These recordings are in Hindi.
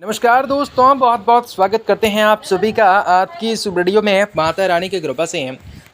नमस्कार दोस्तों, बहुत बहुत स्वागत करते हैं आप सभी का आज की इस वीडियो में माता रानी की कृपा से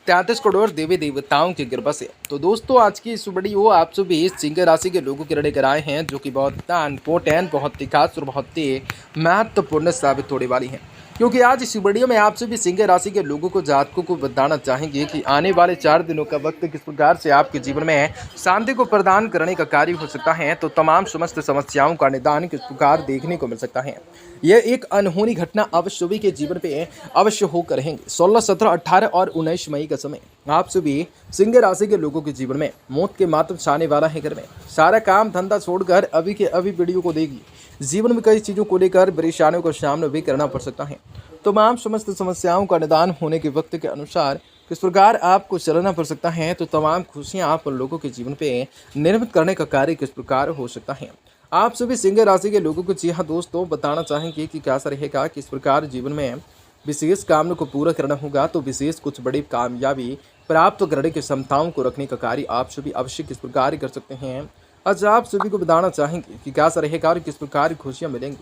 33 करोड़ देवी देवताओं की कृपा से। तो दोस्तों आज की इस वीडियो आप सभी सिंह राशि के लोगों के लिए लेकर आए हैं, जो कि बहुत इंपॉर्टेंट, बहुत ही खास और बहुत ही महत्वपूर्ण साबित होने वाली है। क्योंकि आज इस वीडियो में आप सभी सिंह राशि के लोगों को जातकों को बताना चाहेंगे कि आने वाले 4 दिनों का वक्त किस प्रकार से आपके जीवन में शांति को प्रदान करने का कार्य हो सकता है। तो तमाम समस्त समस्याओं का निदान किस प्रकार देखने को मिल सकता है। यह एक अनहोनी घटना अवश्य सभी के जीवन पे अवश्य होकर रहेंगे। 16, 17, 18 और 19 मई का समय आप सभी सिंह राशि के लोगों के जीवन में मौत के मातम छाने वाला है। घर में सारा काम धंधा छोड़कर अभी के अभी वीडियो को देगी। जीवन में कई चीज़ों को लेकर परेशानियों का सामना भी करना पड़ सकता है। तमाम समस्त समस्याओं का निदान होने के वक्त के अनुसार किस प्रकार आपको चलना पड़ सकता है। तो तमाम खुशियां आप लोगों के जीवन पे निर्मित करने का कार्य किस प्रकार हो सकता है। आप सभी सिंह राशि के लोगों को जी हाँ दोस्तों बताना चाहेंगे कि कैसा रहेगा, किस प्रकार जीवन में विशेष काम को पूरा करना होगा। तो विशेष कुछ बड़ी कामयाबी प्राप्त करने की क्षमताओं को रखने का कार्य आप सभी अवश्य किस प्रकार कर सकते हैं। आज आप सभी को बताना चाहेंगे कि कैसा रहेगा और किस प्रकार खुशियां मिलेंगी,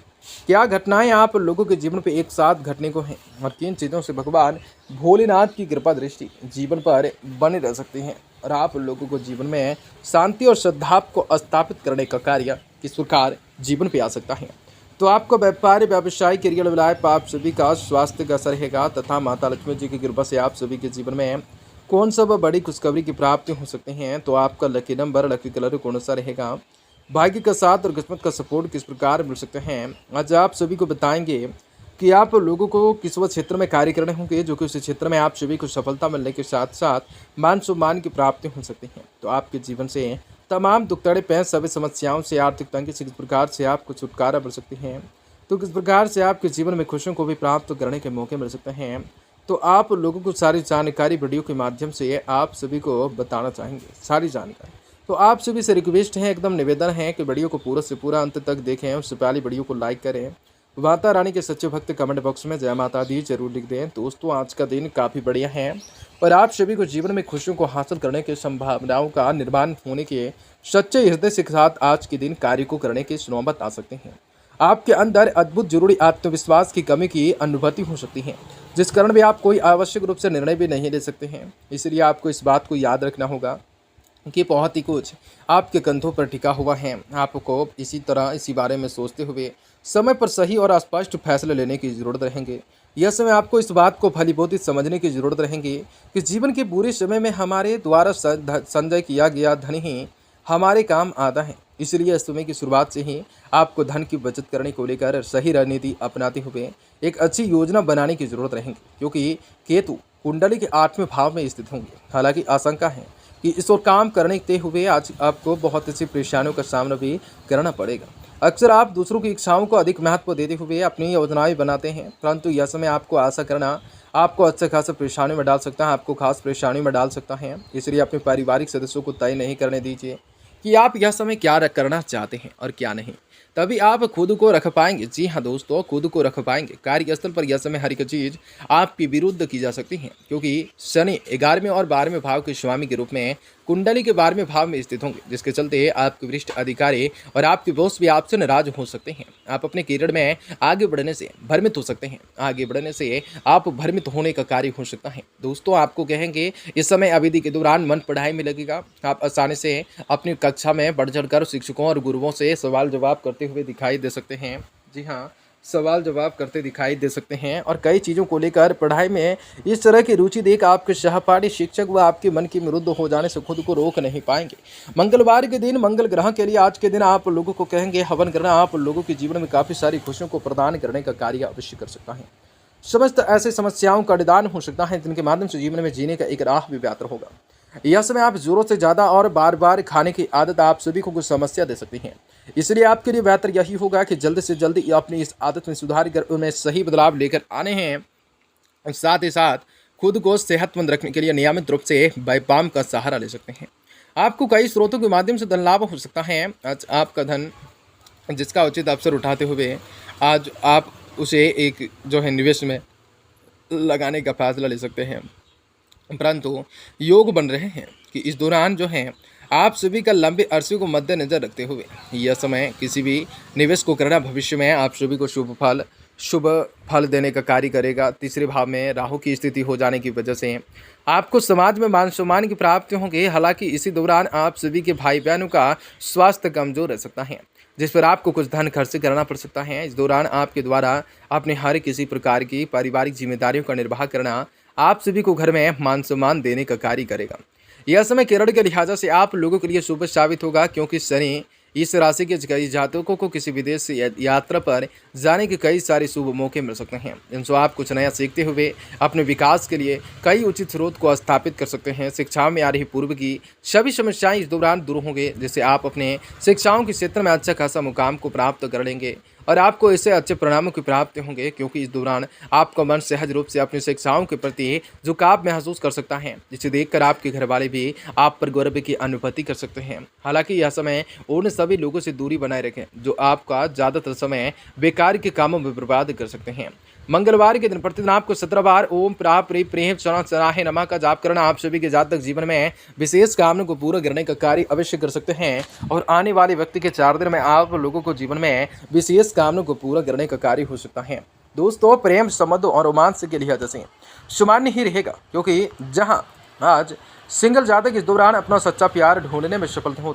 क्या घटनाएं आप लोगों के जीवन पे एक साथ घटने को हैं और किन चीज़ों से भगवान भोलेनाथ की कृपा दृष्टि जीवन पर बने रह सकती हैं और आप लोगों को जीवन में शांति और श्रद्धा को स्थापित करने का कार्य किस प्रकार जीवन पे आ सकता है। तो आपका व्यापार व्यवसाय करियर लाइफ आप सभी का स्वास्थ्य कैसा रहेगा तथा माता लक्ष्मी जी की कृपा से आप सभी के जीवन में कौन सा बड़ी खुशखबरी की प्राप्ति हो सकते हैं। तो आपका लकी नंबर लकी कलर कौन सा रहेगा, भाग्य का साथ और किस्मत का सपोर्ट किस प्रकार मिल सकते हैं। आज आप सभी को बताएंगे कि आप लोगों को किस वह क्षेत्र में कार्य करने होंगे, जो कि उस क्षेत्र में आप सभी को सफलता मिलने के साथ साथ मान सम्मान की प्राप्ति हो सकती है। तो आपके जीवन से तमाम दुख तड़े पैं सभी समस्याओं से आर्थिक तंगी से किस प्रकार से आपको छुटकारा मिल सकती है। तो किस प्रकार से आपके जीवन में खुशियों को भी प्राप्त करने के मौके मिल सकते हैं। तो आप लोगों को सारी जानकारी वीडियो के माध्यम से आप सभी को बताना चाहेंगे, सारी जानकारी। तो आप सभी से रिक्वेस्ट है, एकदम निवेदन है कि वीडियो को पूरा से पूरा अंत तक देखें। उससे पहले वीडियो को लाइक करें। माता रानी के सच्चे भक्त कमेंट बॉक्स में जय माता दी जरूर लिख दें। दोस्तों आज का दिन काफ़ी बढ़िया है और आप सभी को जीवन में खुशियों को हासिल करने की संभावनाओं का निर्माण होने के सच्चे हृदय के साथ आज के दिन कार्य को करने की नौबत आ सकते हैं। आपके अंदर अद्भुत जरूरी आत्मविश्वास की कमी की अनुभूति हो सकती है, जिस कारण भी आप कोई आवश्यक रूप से निर्णय भी नहीं ले सकते हैं। इसलिए आपको इस बात को याद रखना होगा कि बहुत ही कुछ आपके कंधों पर टिका हुआ है। आपको इसी बारे में सोचते हुए समय पर सही और स्पष्ट फैसले लेने की जरूरत रहेंगे। यह समय आपको इस बात को भलीभांति समझने की जरूरत रहेंगे कि जीवन के बुरे समय में हमारे द्वारा संचय किया गया धन ही हमारे काम आता है। इसलिए इस समय की शुरुआत से ही आपको धन की बचत करने को लेकर सही रणनीति अपनाते हुए एक अच्छी योजना बनाने की जरूरत रहेगी, क्योंकि केतु कुंडली के 8वें भाव में स्थित होंगे। हालांकि आशंका है कि इस ओर काम करने के हुए आज आपको बहुत सी परेशानियों का सामना भी करना पड़ेगा। अक्सर आप दूसरों की इच्छाओं को अधिक महत्व देते हुए अपनी योजनाएं बनाते हैं, परंतु यह समय आपको आशा करना आपको अच्छे खासा परेशानी में डाल सकता है, आपको खास परेशानी में डाल सकता है। इसलिए अपने पारिवारिक सदस्यों को तय नहीं करने दीजिए कि आप यह समय क्या करना चाहते हैं और क्या नहीं, तभी आप खुद को रख पाएंगे। जी हाँ दोस्तों, खुद को रख पाएंगे। कार्यस्थल पर यह समय हर एक चीज आपके विरुद्ध की जा सकती है, क्योंकि शनि 11वें और 12वें भाव के स्वामी के रूप में कुंडली के 12वें भाव में स्थित होंगे, जिसके चलते आपके वरिष्ठ अधिकारी और आपके बॉस भी आपसे नाराज हो सकते हैं। आप अपने करियर में आगे बढ़ने से भ्रमित हो सकते हैं, आगे बढ़ने से आप भ्रमित होने का कार्य हो सकता है। दोस्तों आपको कहेंगे इस समय अवधि के दौरान मन पढ़ाई में लगेगा। आप आसानी से अपनी कक्षा में बढ़ चढ़कर शिक्षकों और गुरुओं से सवाल जवाब करते हुए दिखाई दे सकते हैं। जी हाँ, सवाल जवाब करते दिखाई दे सकते हैं और कई चीज़ों को लेकर पढ़ाई में इस तरह की रुचि देख आपके सहपाठी शिक्षक व आपके मन के विरुद्ध हो जाने से खुद को रोक नहीं पाएंगे। मंगलवार के दिन मंगल ग्रह के लिए आज के दिन आप लोगों को कहेंगे हवन करना आप लोगों के जीवन में काफ़ी सारी खुशियों को प्रदान करने का कार्य अवश्य कर सकता है। समस्त ऐसे समस्याओं का निदान हो सकता है, जिनके माध्यम से जीवन में जीने का एक राह भी बेहतर होगा। यह समय आप जोरों से ज़्यादा और बार बार खाने की आदत आप सभी को कुछ समस्या दे सकती है। इसलिए आपके लिए बेहतर यही होगा कि जल्द से जल्द अपनी इस आदत में सुधार कर उनमें सही बदलाव लेकर आने हैं। साथ ही साथ खुद को सेहतमंद रखने के लिए नियमित रूप से व्यायाम का सहारा ले सकते हैं। आपको कई स्रोतों के माध्यम से धन लाभ हो सकता है। आज आपका धन जिसका उचित अवसर उठाते हुए आज आप उसे एक जो है निवेश में लगाने का फैसला ले सकते हैं। परंतु योग बन रहे हैं कि इस दौरान जो है आप सभी का लंबे अरसे को मद्देनजर रखते हुए यह समय किसी भी निवेश को करना भविष्य में आप सभी को शुभ फल देने का कार्य करेगा। तीसरे भाव में राहु की स्थिति हो जाने की वजह से आपको समाज में मान सम्मान की प्राप्ति होंगी। हालांकि इसी दौरान आप सभी के भाई बहनों का स्वास्थ्य कमजोर रह सकता है, जिस पर आपको कुछ धन खर्च करना पड़ सकता है। इस दौरान आपके द्वारा अपने हर किसी प्रकार की पारिवारिक जिम्मेदारियों का निर्वाह करना आप सभी को घर में मान सम्मान देने का कार्य करेगा। यह समय केरल के लिहाजा से आप लोगों के लिए शुभ साबित होगा, क्योंकि शनि इस राशि के कई जातकों को किसी विदेश से यात्रा पर जाने के कई सारे शुभ मौके मिल सकते हैं, जिनसे आप कुछ नया सीखते हुए अपने विकास के लिए कई उचित स्रोत को स्थापित कर सकते हैं। शिक्षा में आ रही पूर्व की सभी समस्याएं इस दौरान दूर होंगे, जिससे आप अपने शिक्षाओं के क्षेत्र में अच्छा खासा मुकाम को प्राप्त कर लेंगे और आपको इससे अच्छे परिणामों की प्राप्ति होंगे, क्योंकि इस दौरान आपका मन सहज रूप से अपनी शिक्षाओं के प्रति झुकाव महसूस कर सकता है, जिसे देखकर आपके घर वाले भी आप पर गौरव की अनुभूति कर सकते हैं। हालांकि यह समय उन सभी लोगों से दूरी बनाए रखें जो आपका ज़्यादातर समय बेकार के कामों में बर्बाद कर सकते हैं। मंगलवार के दिन प्रतिदिन आपको 17 बार ओम प्राप रे प्रेम चराहे नमः का जाप करना आप सभी के जातक जीवन में विशेष कामों को पूरा करने का कार्य अवश्य कर सकते हैं, और आने वाले व्यक्ति के 4 दिन में आप लोगों को जीवन में विशेष कामों को पूरा करने का कार्य हो सकता है। दोस्तों, प्रेम संबंध और रोमांस के लिहाज से सामान्य ही रहेगा, क्योंकि जहां आज सिंगल जातक इस दौरान अपना सच्चा प्यार ढूंढने में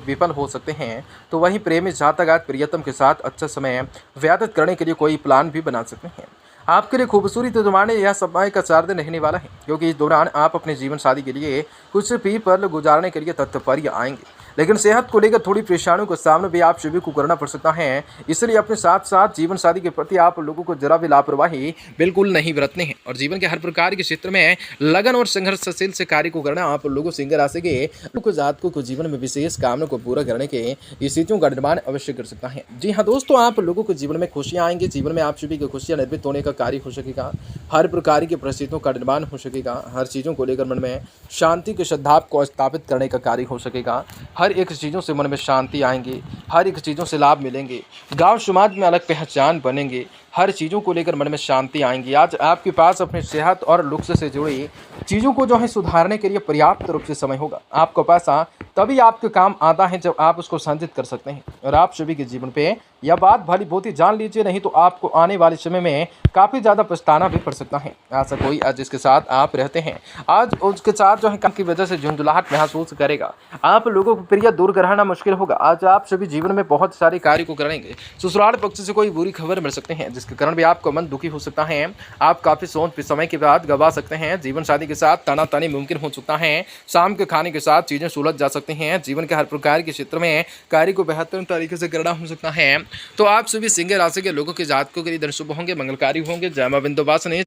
विफल हो सकते हैं, तो वहीं प्रेमी जातक आज प्रियतम के साथ अच्छा समय व्यतीत करने के लिए कोई प्लान भी बना सकते हैं। आपके लिए खूबसूरत जमाने यह समय का 4 दिन रहने वाला है, क्योंकि इस दौरान आप अपने जीवन साथी के लिए कुछ भी पल गुजारने के लिए तत्पर आएंगे, लेकिन सेहत को लेकर थोड़ी परेशानियों का सामना भी आप सभी को करना पड़ सकता है। इसलिए अपने साथ साथ जीवन साथी के प्रति आप लोगों को जरा भी लापरवाही बिल्कुल नहीं बरतने हैं, और जीवन के हर प्रकार के क्षेत्र में लगन और संघर्षशील से कार्य को करना आप लोगों सिंह राशि के जातकों को जीवन में विशेष कामों को पूरा करने के स्थितियों का निर्माण अवश्य कर सकता है। जी हाँ दोस्तों, आप लोगों को जीवन में खुशियाँ आएंगी, जीवन में आप सभी की खुशियाँ निर्मित होने का कार्य हो सकेगा, हर प्रकार की परिस्थितियों का निर्माण हो सकेगा, हर चीज़ों को लेकर मन में शांति के सद्भाव को स्थापित करने का कार्य हो सकेगा, हर एक चीज़ों से मन में शांति आएंगी, हर एक चीज़ों से लाभ मिलेंगे, गांव समाज में अलग पहचान बनेंगे, हर चीज़ों को लेकर मन में शांति आएंगी। आज आपके पास अपनी सेहत और लुक्स से जुड़ी चीज़ों को जो है सुधारने के लिए पर्याप्त रूप से समय होगा। आपका पैसा तभी आपके काम आता है जब आप उसको संचित कर सकते हैं, और आप सभी के जीवन पे यह बात भली बहुत ही जान लीजिए, नहीं तो आपको आने वाले समय में काफ़ी ज़्यादा पछताना भी पड़ सकता है। ऐसा कोई आज जिसके साथ आप रहते हैं, आज उसके साथ जो है काम की वजह से झुंझुलाहट महसूस करेगा, आप लोगों को प्रिय दूर रहना मुश्किल होगा। आज आप सभी जीवन में बहुत सारे कार्य को करेंगे, ससुराल पक्ष से कोई बुरी खबर मिल सकते हैं, जिसके कारण भी आपका मन दुखी हो सकता है। आप काफ़ी सोच समय के बाद गवा सकते हैं, जीवन साथी के साथ तानातानी मुमकिन हो सकता है, शाम के खाने के साथ चीज़ें सुलझ जा सकती हैं, जीवन के हर प्रकार के क्षेत्र में कार्य को बेहतर तरीके से करना हो सकता है। तो आप सभी सिंह राशि के लोगों के जातकों के लिए दिन शुभ होंगे, मंगलकारी होंगे। जय मां विंध्यवासिनी।